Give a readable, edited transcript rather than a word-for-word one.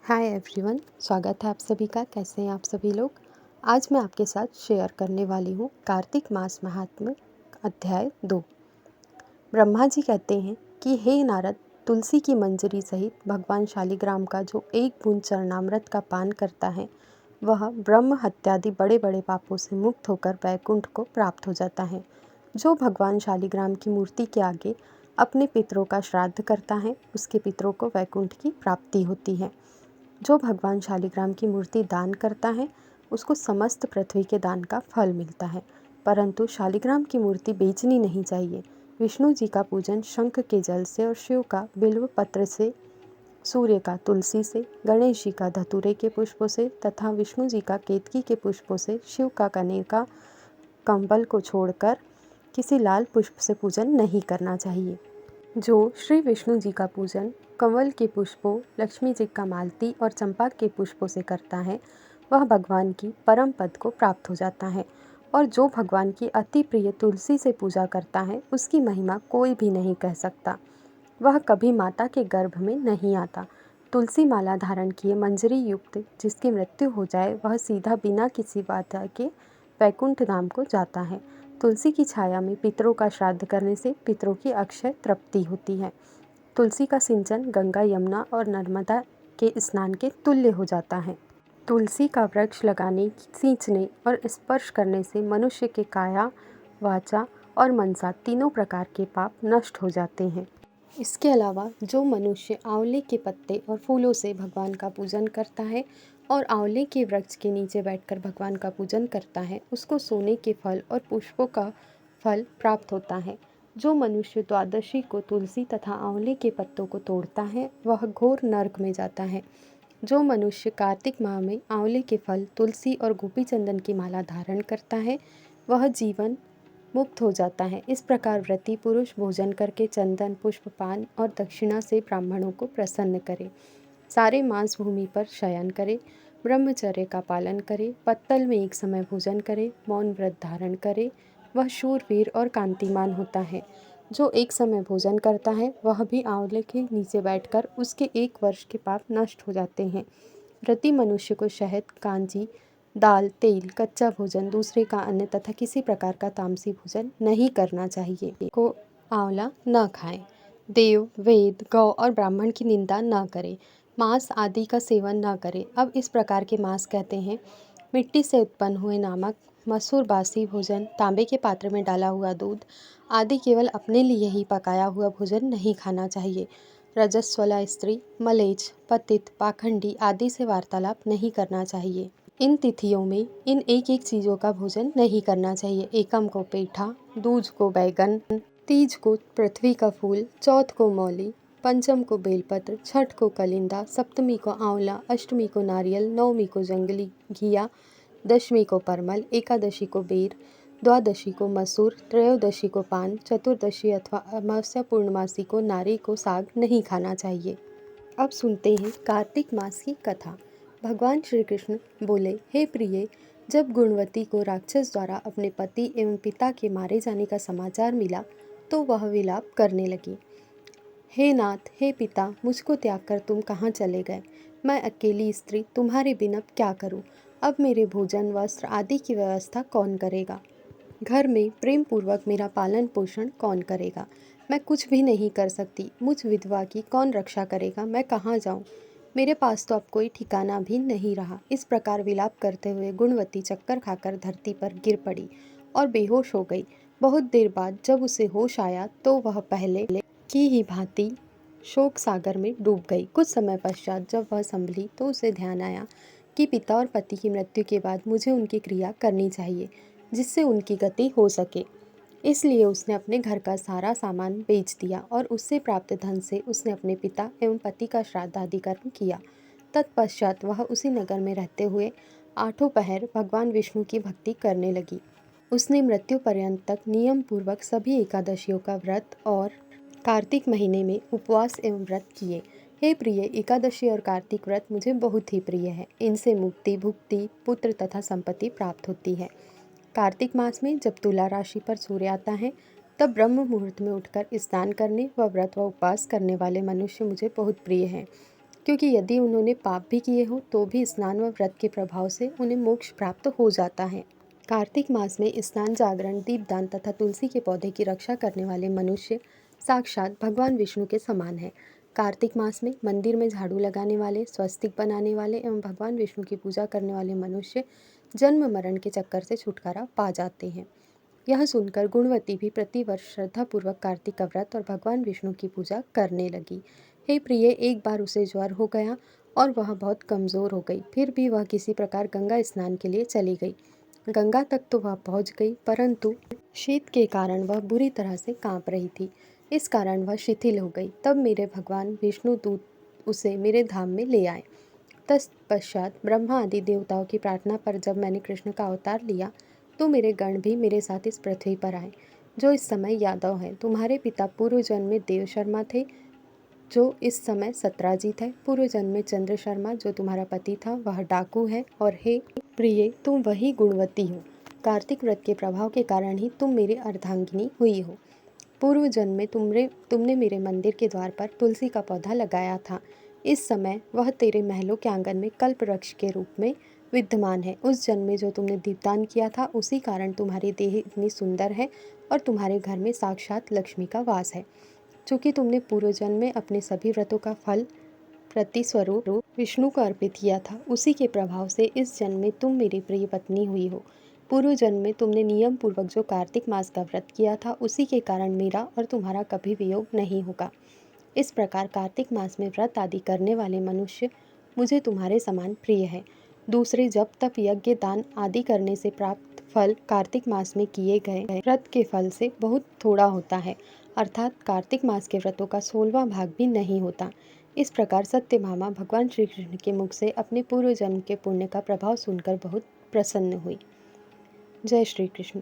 Hi everyone, स्वागत है आप सभी का। कैसे हैं आप सभी लोग। आज मैं आपके साथ शेयर करने वाली हूँ कार्तिक मास महात्म्य अध्याय 2। ब्रह्मा जी कहते हैं कि हे नारद, तुलसी की मंजरी सहित भगवान शालिग्राम का जो एक बूंद चरणामृत का पान करता है वह ब्रह्म हत्यादि बड़े बड़े पापों से मुक्त होकर वैकुंठ को प्राप्त हो जाता है। जो भगवान शालिग्राम की मूर्ति के आगे अपने पितरों का श्राद्ध करता है उसके पितरों को वैकुंठ की प्राप्ति होती है। जो भगवान शालिग्राम की मूर्ति दान करता है उसको समस्त पृथ्वी के दान का फल मिलता है। परंतु शालिग्राम की मूर्ति बेचनी नहीं चाहिए। विष्णु जी का पूजन शंख के जल से और शिव का बिल्व पत्र से, सूर्य का तुलसी से, गणेश जी का धतूरे के पुष्पों से तथा विष्णु जी का केतकी के पुष्पों से, शिव का कनेर का कंबल को छोड़कर किसी लाल पुष्प से पूजन नहीं करना चाहिए। जो श्री विष्णु जी का पूजन कमल के पुष्पों, लक्ष्मी जी का मालती और चंपा के पुष्पों से करता है वह भगवान की परम पद को प्राप्त हो जाता है। और जो भगवान की अति प्रिय तुलसी से पूजा करता है उसकी महिमा कोई भी नहीं कह सकता। वह कभी माता के गर्भ में नहीं आता। तुलसी माला धारण किए मंजरी युक्त जिसकी मृत्यु हो जाए वह सीधा बिना किसी बाधा के वैकुंठ धाम को जाता है। तुलसी की छाया में पितरों का श्राद्ध करने से पितरों की अक्षय तृप्ति होती है। तुलसी का सिंचन गंगा, यमुना और नर्मदा के स्नान के तुल्य हो जाता है। तुलसी का वृक्ष लगाने, सींचने और स्पर्श करने से मनुष्य के काया, वाचा और मनसा तीनों प्रकार के पाप नष्ट हो जाते हैं। इसके अलावा जो मनुष्य आंवले के पत्ते और फूलों से भगवान का पूजन करता है और आंवले के वृक्ष के नीचे बैठकर भगवान का पूजन करता है उसको सोने के फल और पुष्पों का फल प्राप्त होता है। जो मनुष्य द्वादशी को तुलसी तथा आंवले के पत्तों को तोड़ता है वह घोर नरक में जाता है। जो मनुष्य कार्तिक माह में आंवले के फल, तुलसी और गोपी चंदन की माला धारण करता है वह जीवन मुक्त हो जाता है। इस प्रकार व्रती पुरुष भोजन करके चंदन, पुष्प, पान और दक्षिणा से ब्राह्मणों को प्रसन्न करे, सारे मांस भूमि पर शयन करे, ब्रह्मचर्य का पालन करे, पत्तल में एक समय भोजन करे, मौन व्रत धारण करे, वह शूरवीर और कांतिमान होता है। जो एक समय भोजन करता है वह भी आंवले के नीचे बैठकर उसके 1 वर्ष के पाप नष्ट हो जाते हैं। व्रती मनुष्य को शहद, कांजी, दाल, तेल, कच्चा भोजन, दूसरे का अन्न तथा किसी प्रकार का तामसी भोजन नहीं करना चाहिए। को आंवला न खाएं। देव, वेद, गौ और ब्राह्मण की निंदा न करें। मांस आदि का सेवन न करें। अब इस प्रकार के मांस कहते हैं मिट्टी से उत्पन्न हुए नामक, मसूर, बासी भोजन, तांबे के पात्र में डाला हुआ दूध आदि केवल अपने लिए ही पकाया हुआ भोजन नहीं खाना चाहिए। रजस्वला स्त्री, मलेच्छ, पतित, पाखंडी आदि से वार्तालाप नहीं करना चाहिए। इन तिथियों में इन एक एक चीज़ों का भोजन नहीं करना चाहिए। एकम को पेठा, दूज को बैगन, तीज को पृथ्वी का फूल, चौथ को मौली, पंचम को बेलपत्र, छठ को कलिंदा, सप्तमी को आंवला, अष्टमी को नारियल, नवमी को जंगली घिया, दशमी को परमल, एकादशी को बेर, द्वादशी को मसूर, त्रयोदशी को पान, चतुर्दशी अथवा अमावस्या पूर्णमासी को नारी को साग नहीं खाना चाहिए। अब सुनते हैं कार्तिक मास की कथा। भगवान श्री कृष्ण बोले, हे प्रिय, जब गुणवती को राक्षस द्वारा अपने पति एवं पिता के मारे जाने का समाचार मिला तो वह विलाप करने लगी। हे नाथ, हे पिता, मुझको त्याग कर तुम कहाँ चले गए? मैं अकेली स्त्री तुम्हारे बिना क्या करूँ? अब मेरे भोजन, वस्त्र आदि की व्यवस्था कौन करेगा? घर में प्रेम पूर्वक मेरा पालन पोषण कौन करेगा? मैं कुछ भी नहीं कर सकती। मुझ विधवा की कौन रक्षा करेगा? मैं कहाँ जाऊँ? मेरे पास तो अब कोई ठिकाना भी नहीं रहा। इस प्रकार विलाप करते हुए गुणवती चक्कर खाकर धरती पर गिर पड़ी और बेहोश हो गई। बहुत देर बाद जब उसे होश आया तो वह पहले की ही भांति शोक सागर में डूब गई। कुछ समय पश्चात जब वह संभली तो उसे ध्यान आया कि पिता और पति की मृत्यु के बाद मुझे उनकी क्रिया करनी चाहिए जिससे उनकी गति हो सके। इसलिए उसने अपने घर का सारा सामान बेच दिया और उससे प्राप्त धन से उसने अपने पिता एवं पति का श्राद्ध आदि कर्म किया। तत्पश्चात वह उसी नगर में रहते हुए 8 पहर भगवान विष्णु की भक्ति करने लगी। उसने मृत्यु पर्यंत तक नियम पूर्वक सभी एकादशियों का व्रत और कार्तिक महीने में उपवास एवं व्रत किए। हे प्रिय, एकादशी और कार्तिक व्रत मुझे बहुत ही प्रिय है। इनसे मुक्ति, भुक्ति, पुत्र तथा संपत्ति प्राप्त होती है। कार्तिक मास में जब तुला राशि पर सूर्य आता है तब ब्रह्म मुहूर्त में उठकर स्नान करने व व्रत व उपवास करने वाले मनुष्य मुझे बहुत प्रिय हैं। क्योंकि यदि उन्होंने पाप भी किए हो तो भी स्नान व व्रत के प्रभाव से उन्हें मोक्ष प्राप्त हो जाता है। कार्तिक मास में स्नान, जागरण, दीपदान तथा तुलसी के पौधे की रक्षा करने वाले मनुष्य साक्षात भगवान विष्णु के समान है। कार्तिक मास में मंदिर में झाड़ू लगाने वाले, स्वस्तिक बनाने वाले एवं भगवान विष्णु की पूजा करने वाले मनुष्य जन्म मरण के चक्कर से छुटकारा पा जाते हैं। यह सुनकर गुणवती भी प्रतिवर्ष श्रद्धापूर्वक कार्तिक का व्रत और भगवान विष्णु की पूजा करने लगी। हे प्रिय, एक बार उसे ज्वर हो गया और वह बहुत कमज़ोर हो गई। फिर भी वह किसी प्रकार गंगा स्नान के लिए चली गई। गंगा तक तो वह पहुंच गई, परंतु शीत के कारण वह बुरी तरह से कांप रही थी। इस कारण वह शिथिल हो गई। तब मेरे भगवान विष्णु दूत उसे मेरे धाम में ले आए। तत्पश्चात ब्रह्मा आदि देवताओं की प्रार्थना पर जब मैंने कृष्ण का अवतार लिया तो मेरे गण भी मेरे साथ इस पृथ्वी पर आए, जो इस समय यादव हैं। तुम्हारे पिता पूर्व जन्म में देव शर्मा थे, जो इस समय सत्राजीत है। पूर्व जन्म में चंद्र शर्मा, जो तुम्हारा पति था, वह डाकू है। और हे प्रिय, तुम वही गुणवती हो। कार्तिक व्रत के प्रभाव के कारण ही तुम मेरी अर्धांगिनी हुई हो। पूर्व जन्म में तुमने मेरे मंदिर के द्वार पर तुलसी का पौधा लगाया था। इस समय वह तेरे महलों के आंगन में कल्प वृक्ष के रूप में विद्यमान है। उस जन्म में जो तुमने दीपदान किया था, उसी कारण तुम्हारी देह इतनी सुंदर है और तुम्हारे घर में साक्षात लक्ष्मी का वास है। चूँकि तुमने पूर्व जन्म में अपने सभी व्रतों का फल प्रतिस्वरूप विष्णु को अर्पित किया था, उसी के प्रभाव से इस जन्म में तुम मेरी प्रिय पत्नी हुई हो। पूर्व जन्म में तुमने नियम पूर्वक जो कार्तिक मास का व्रत किया था, उसी के कारण मेरा और तुम्हारा कभी वियोग नहीं होगा। इस प्रकार कार्तिक मास में व्रत आदि करने वाले मनुष्य मुझे तुम्हारे समान प्रिय है। दूसरे जप, तप, यज्ञ, दान आदि करने से प्राप्त फल कार्तिक मास में किए गए व्रत के फल से बहुत थोड़ा होता है, अर्थात कार्तिक मास के व्रतों का 16वां भाग भी नहीं होता। इस प्रकार सत्यभामा भगवान श्री कृष्ण के मुख से अपने पूर्व जन्म के पुण्य का प्रभाव सुनकर बहुत प्रसन्न हुई। जय श्री कृष्ण।